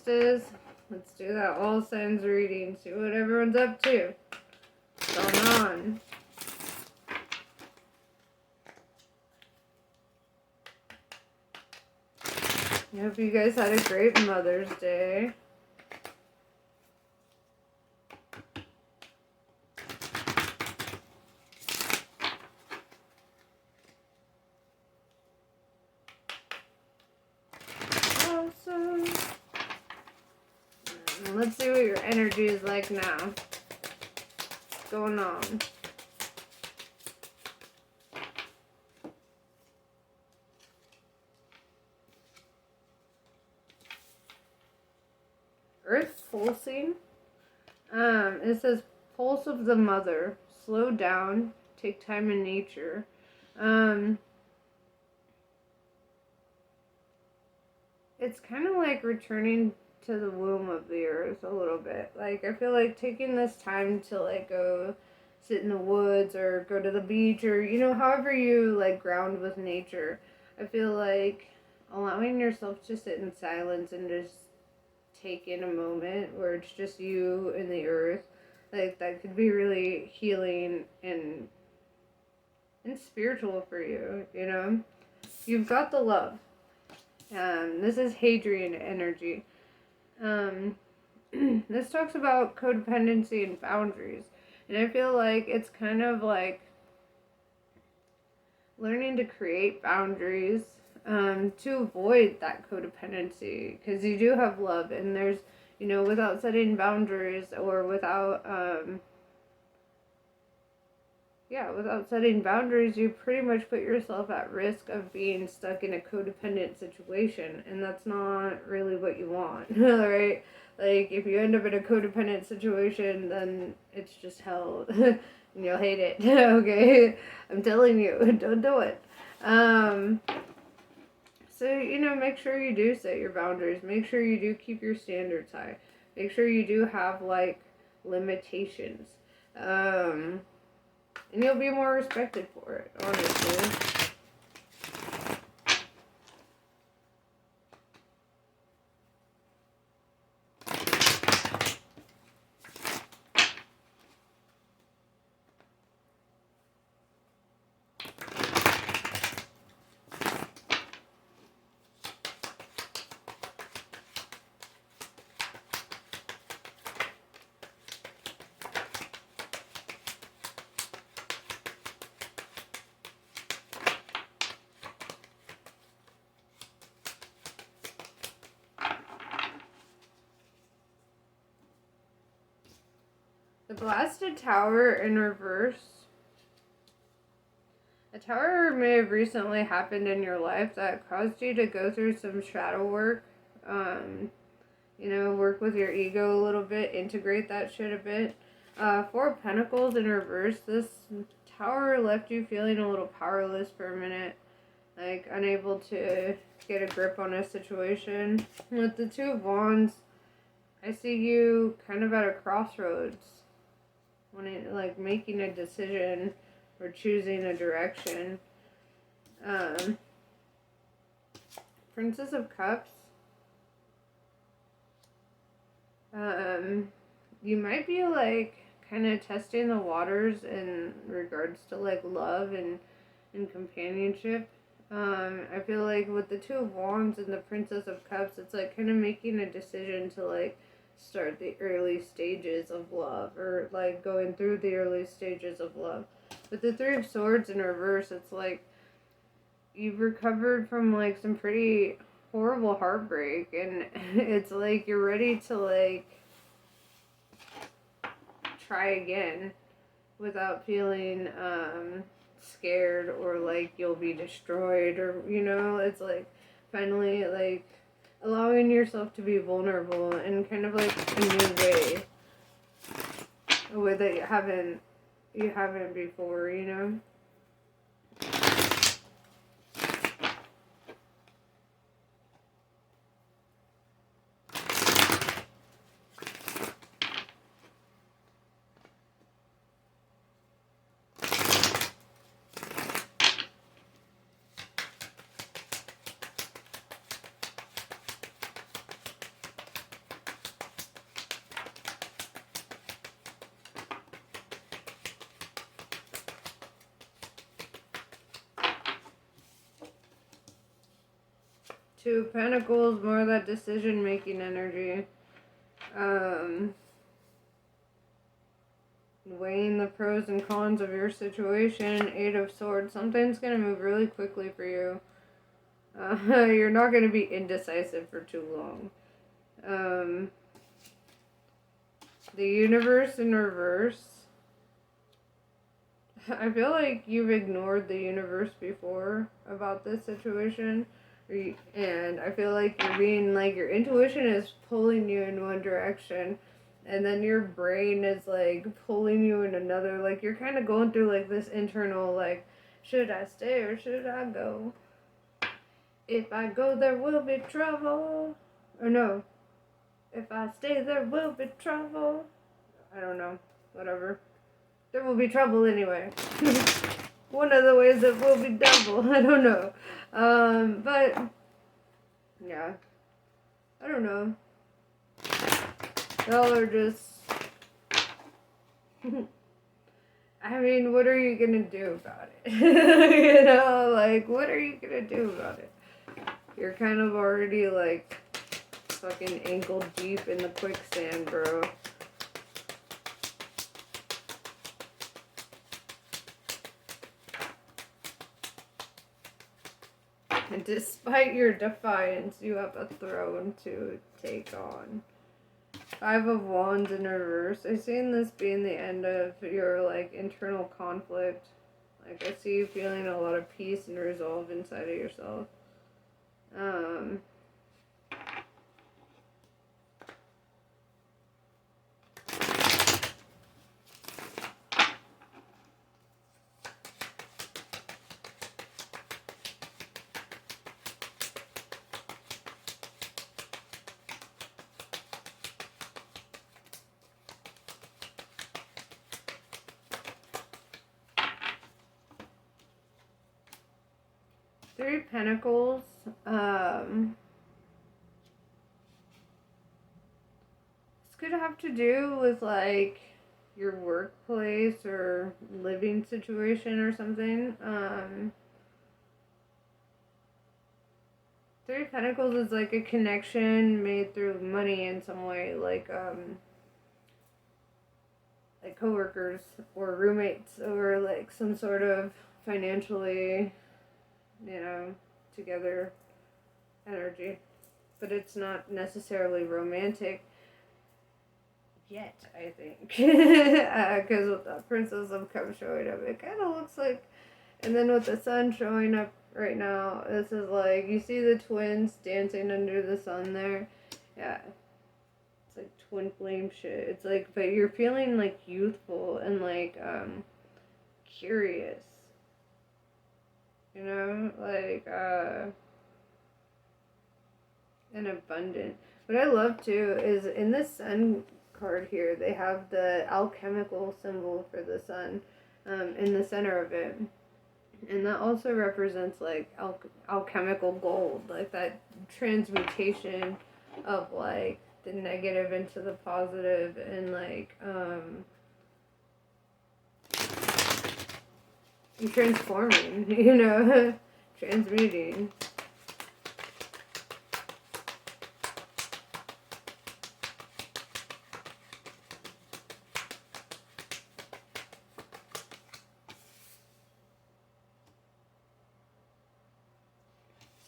solstice. Let's do that all signs reading. See what everyone's up to. What's going on? I hope you guys had a great Mother's Day. Awesome. Let's see what your energy is like now. What's going on? Earth pulsing. It says pulse of the mother. Slow down. Take time in nature. It's kind of like returning to the womb of the earth a little bit. Like, I feel like taking this time to, like, go sit in the woods or go to the beach or, you know, however you, like, ground with nature. I feel like allowing yourself to sit in silence and just take in a moment where it's just you and the earth, like, that could be really healing and spiritual for you, you know? You've got the love. This is Hadrian energy. This talks about codependency and boundaries. And I feel like it's kind of like learning to create boundaries to avoid that codependency. Because you do have love, and there's, you know, without setting boundaries or without setting boundaries, you pretty much put yourself at risk of being stuck in a codependent situation, and that's not really what you want, right? Like, if you end up in a codependent situation, then it's just hell, and you'll hate it, okay? I'm telling you, don't do it. So, you know, make sure you do set your boundaries. Make sure you do keep your standards high. Make sure you do have, like, limitations. And you'll be more respected for it, honestly. The blasted tower in reverse. A tower may have recently happened in your life that caused you to go through some shadow work. You know, work with your ego a little bit, integrate that shit a bit. Four of Pentacles in reverse. This tower left you feeling a little powerless for a minute. Like, unable to get a grip on a situation. With the Two of Wands, I see you kind of at a crossroads. When it, like, making a decision or choosing a direction. Princess of Cups. You might be, like, kind of testing the waters in regards to, like, love and companionship. I feel like with the Two of Wands and the Princess of Cups, it's, like, kind of making a decision to, like, start the early stages of love, or like going through the early stages of love. With the Three of Swords in reverse, it's like you've recovered from like some pretty horrible heartbreak, and it's like you're ready to like try again without feeling scared or like you'll be destroyed, or, you know, it's like finally like allowing yourself to be vulnerable in kind of like a new way. A way that you haven't before, you know? Two of Pentacles, more of that decision-making energy. Weighing the pros and cons of your situation. Eight of Swords. Something's going to move really quickly for you. You're not going to be indecisive for too long. The Universe in reverse. I feel like you've ignored the universe before about this situation. And I feel like you're being like, your intuition is pulling you in one direction. And then your brain is like pulling you in another. Like you're kind of going through like this internal like, should I stay or should I go? If I go, there will be trouble. Or no. If I stay, there will be trouble. I don't know. Whatever. There will be trouble anyway. One of the ways it will be double. I don't know. But, yeah. I don't know. Y'all are just... I mean, what are you gonna do about it? You know, like, what are you gonna do about it? You're kind of already, like, fucking ankle deep in the quicksand, bro. And despite your defiance, you have a throne to take on. Five of Wands in reverse. I seen this being the end of your, like, internal conflict. Like, I see you feeling a lot of peace and resolve inside of yourself. Three of Pentacles. This could have to do with like your workplace or living situation or something. Three of Pentacles is like a connection made through money in some way, like coworkers or roommates or like some sort of financially, you know, together energy. But it's not necessarily romantic yet, I think. Because with the Princess of Cups showing up, it kind of looks like, and then with the sun showing up right now, this is like, you see the twins dancing under the sun there? Yeah. It's like twin flame shit. It's like, but you're feeling like youthful and like, curious. You know, like, and abundant. What I love too is in this sun card here, they have the alchemical symbol for the sun in the center of it. And that also represents like alchemical gold, like that transmutation of like the negative into the positive and like, transforming, you know, transmuting.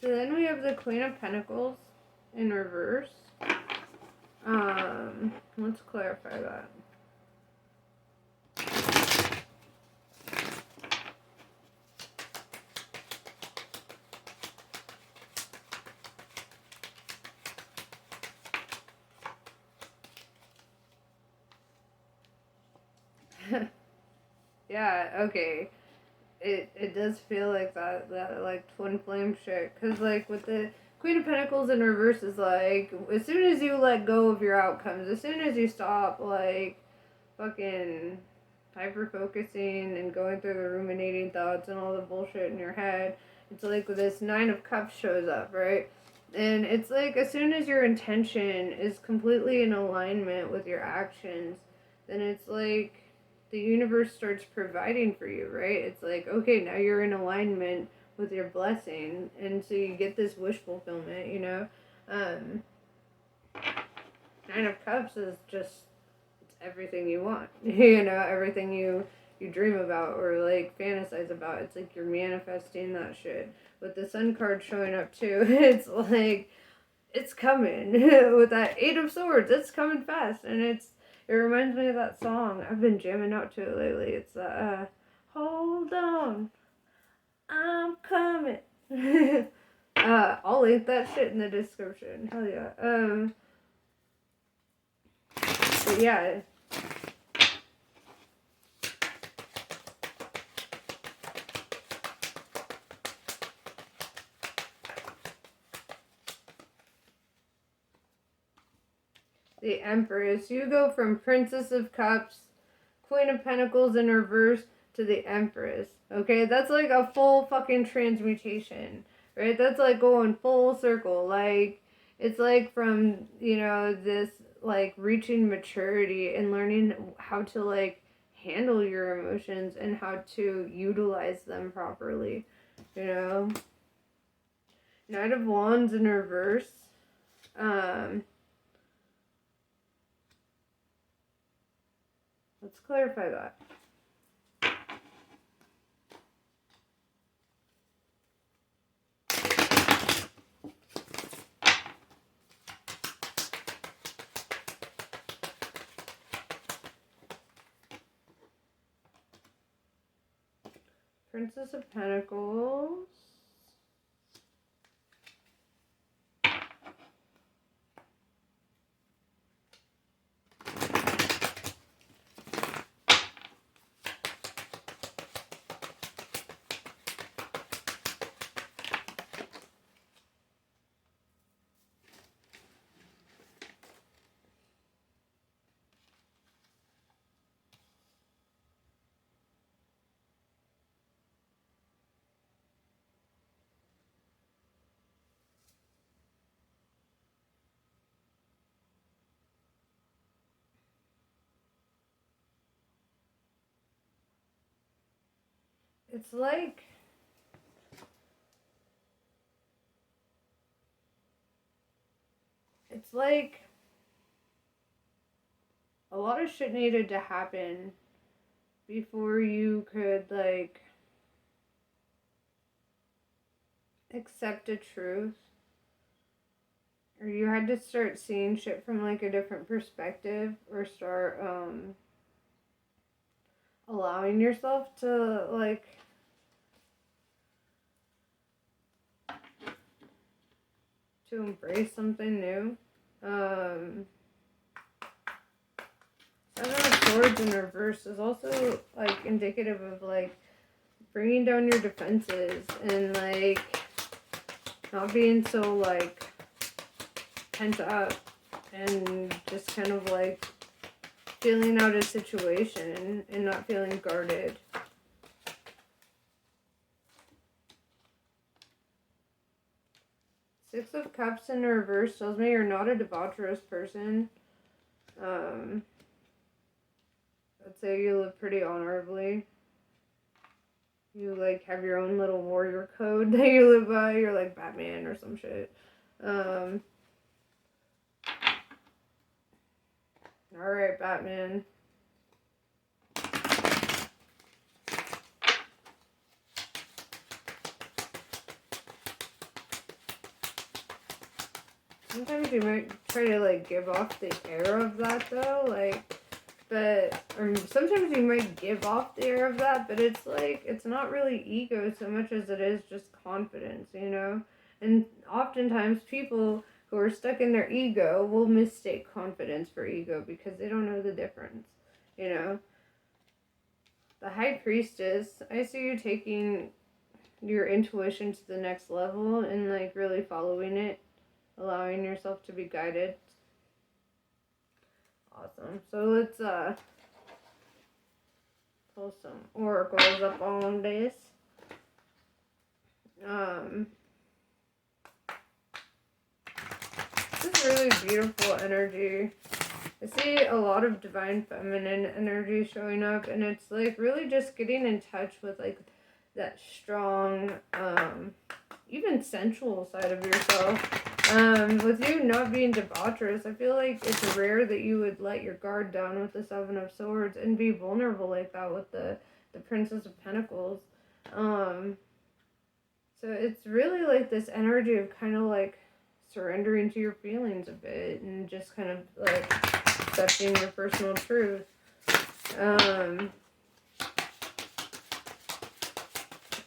So then we have the Queen of Pentacles in reverse. Let's clarify that. Yeah, okay. It does feel like that like twin flame shit. Because, like, with the Queen of Pentacles in reverse is like, as soon as you let go of your outcomes, as soon as you stop, like, fucking hyper-focusing and going through the ruminating thoughts and all the bullshit in your head, it's like this Nine of Cups shows up, right? And it's like, as soon as your intention is completely in alignment with your actions, then it's like the universe starts providing for you, right? It's like, okay, now you're in alignment with your blessing, and so you get this wish fulfillment, you know. Nine of Cups is just, it's everything you want, you know, everything you dream about or like fantasize about. It's like you're manifesting that shit. With the Sun card showing up too, it's like it's coming. With that Eight of Swords, it's coming fast, and it reminds me of that song. I've been jamming out to it lately. It's hold on, I'm coming. I'll link that shit in the description. Hell yeah. But yeah. The Empress. You go from Princess of Cups, Queen of Pentacles in reverse, to the Empress. Okay, that's like a full fucking transmutation, right? That's like going full circle. Like, it's like from, you know, this, like, reaching maturity and learning how to, like, handle your emotions and how to utilize them properly, you know? Knight of Wands in reverse. Let's clarify that. Princess of Pentacles. It's like a lot of shit needed to happen before you could, like, accept a truth. Or you had to start seeing shit from, like, a different perspective, or start, allowing yourself to, like, to embrace something new. Seven of Swords in reverse is also, like, indicative of, like, bringing down your defenses and, like, not being so, like, pent up and just kind of, like, feeling out a situation and not feeling guarded. Six of Cups in reverse tells me you're not a debaucherous person. I'd say you live pretty honorably. You, like, have your own little warrior code that you live by. You're like Batman or some shit. Alright, Batman. Sometimes you might try to, like, give off the air of that, though, like, or sometimes you might give off the air of that, but it's, like, it's not really ego so much as it is just confidence, you know? And oftentimes people who are stuck in their ego will mistake confidence for ego because they don't know the difference, you know? The High Priestess, I see you taking your intuition to the next level and, like, really following it. Allowing yourself to be guided. Awesome. So let's pull some oracles up on this. This is really beautiful energy. I see a lot of divine feminine energy showing up, and it's, like, really just getting in touch with, like, that strong, even sensual side of yourself. With you not being debaucherous, I feel like it's rare that you would let your guard down with the Seven of Swords and be vulnerable like that with the Princess of Pentacles. So it's really like this energy of kind of like surrendering to your feelings a bit and just kind of like accepting your personal truth.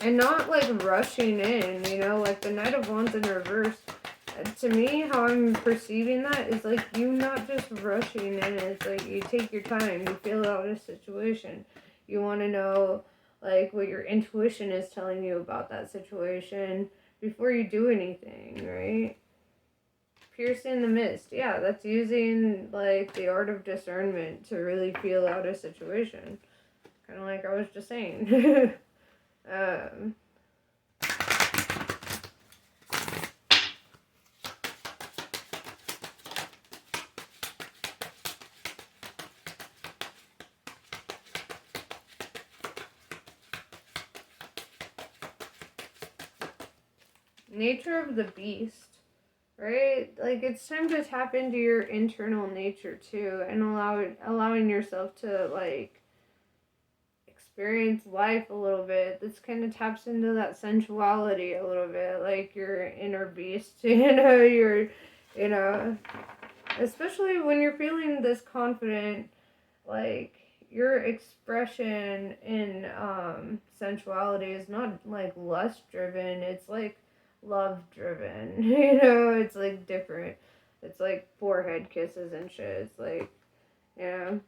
And not like rushing in, you know, like the Knight of Wands in reverse. To me, how I'm perceiving that is like you not just rushing in. It's like you take your time, you feel out a situation. You want to know like what your intuition is telling you about that situation before you do anything, right? Piercing the mist. Yeah, that's using like the art of discernment to really feel out a situation. Kind of like I was just saying. Nature of the beast, right? Like it's time to tap into your internal nature too and allowing yourself to like experience life a little bit. This kind of taps into that sensuality a little bit, like your inner beast, you know, especially when you're feeling this confident, like your expression in sensuality is not like lust driven, it's like love driven. It's like different. It's like forehead kisses and shit. It's like, you know.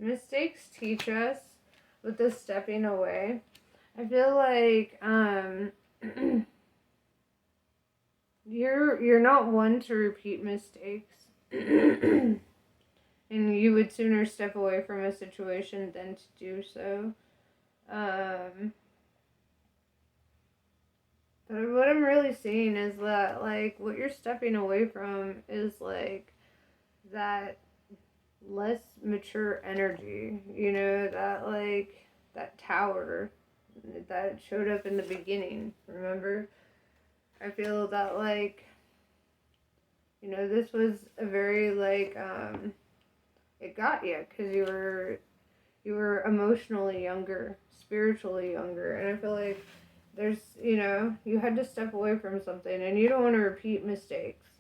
Mistakes teach us with the stepping away. I feel like you're not one to repeat mistakes. And you would sooner step away from a situation than to do so. But what I'm really seeing is that like what you're stepping away from is like that less mature energy, that like that tower that showed up in the beginning, remember? I feel that like, this was a very like, it got you because you were emotionally younger, spiritually younger, and I feel like there's, you had to step away from something and you don't want to repeat mistakes.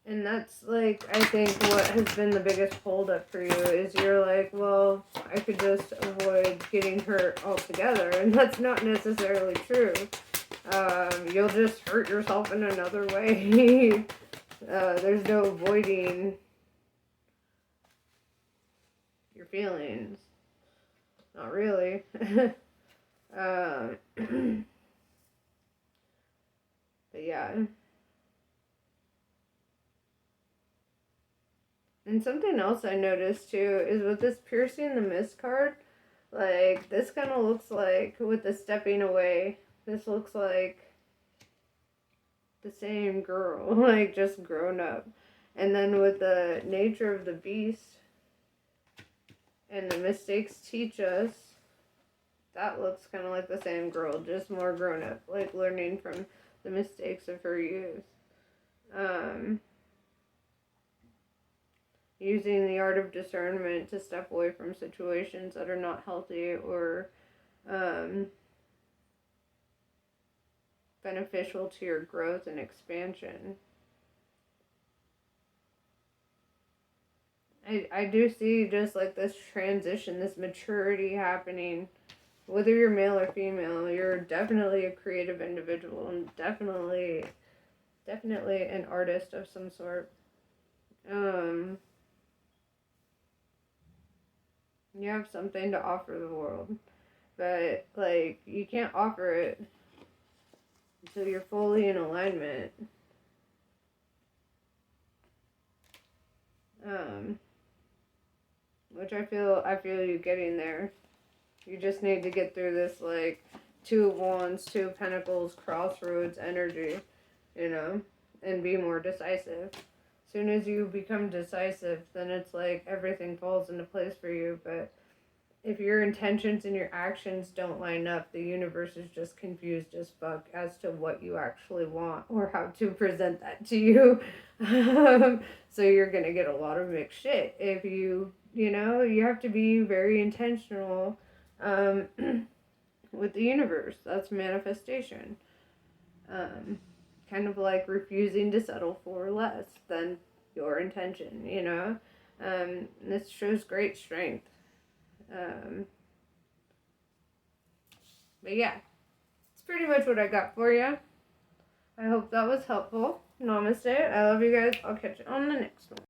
And that's, like, I think what has been the biggest holdup for you is you're like, well, I could just avoid getting hurt altogether. And that's not necessarily true. You'll just hurt yourself in another way. There's no avoiding your feelings. Not really. But yeah. And something else I noticed too is with this piercing the mist card, like this kind of looks like with the stepping away, this looks like the same girl, like just grown up. And then with the nature of the beast and the mistakes teach us, that looks kind of like the same girl, just more grown up, like learning from the mistakes of her youth. Using the art of discernment to step away from situations that are not healthy or beneficial to your growth and expansion. I do see just like this transition, this maturity happening. Whether you're male or female, you're definitely a creative individual and definitely an artist of some sort. You have something to offer the world, but like you can't offer it until you're fully in alignment. Which I feel you getting there. You just need to get through this, like, Two of Wands, Two of Pentacles, crossroads energy, you know, and be more decisive. As soon as you become decisive, then it's like everything falls into place for you. But if your intentions and your actions don't line up, the universe is just confused as fuck as to what you actually want or how to present that to you. So you're gonna get a lot of mixed shit if you have to be very intentional with the universe. That's manifestation. Kind of like refusing to settle for less than your intention, this shows great strength. But yeah, it's pretty much what I got for you. I hope that was helpful. Namaste. I love you guys. I'll catch you on the next one.